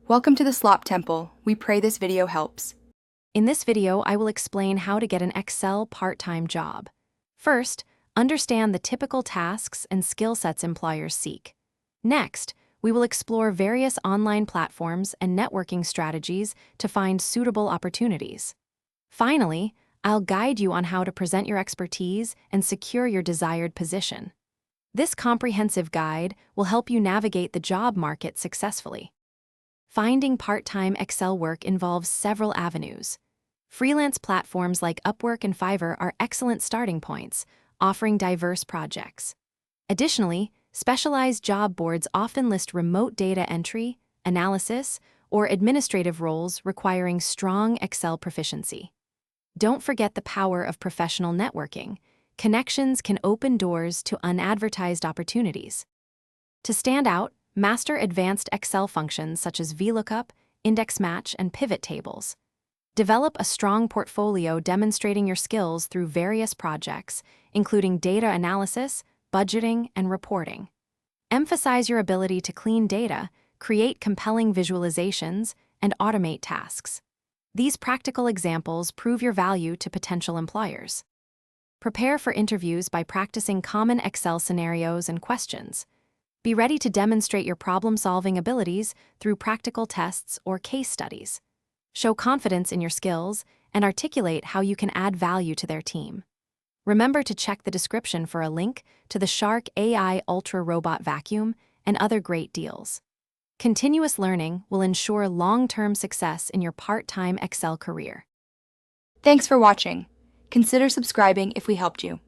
Welcome to the Slop Temple. We pray this video helps. In this video, I will explain how to get an Excel part-time job. First, understand the typical tasks and skill sets employers seek. Next, we will explore various online platforms and networking strategies to find suitable opportunities. Finally, I'll guide you on how to present your expertise and secure your desired position. This comprehensive guide will help you navigate the job market successfully. Finding part-time Excel work involves several avenues. Freelance platforms like Upwork and Fiverr are excellent starting points, offering diverse projects. Additionally, specialized job boards often list remote data entry, analysis, or administrative roles requiring strong Excel proficiency. Don't forget the power of professional networking. Connections can open doors to unadvertised opportunities. To stand out, master advanced Excel functions such as VLOOKUP, index match, and pivot tables. Develop a strong portfolio demonstrating your skills through various projects, including data analysis, budgeting, and reporting. Emphasize your ability to clean data, create compelling visualizations, and automate tasks. These practical examples prove your value to potential employers. Prepare for interviews by practicing common Excel scenarios and questions. Be ready to demonstrate your problem-solving abilities through practical tests or case studies. Show confidence in your skills and articulate how you can add value to their team. Remember to check the description for a link to the Shark AI Ultra Robot Vacuum and other great deals. Continuous learning will ensure long-term success in your part-time Excel career. Thanks for watching. Consider subscribing if we helped you.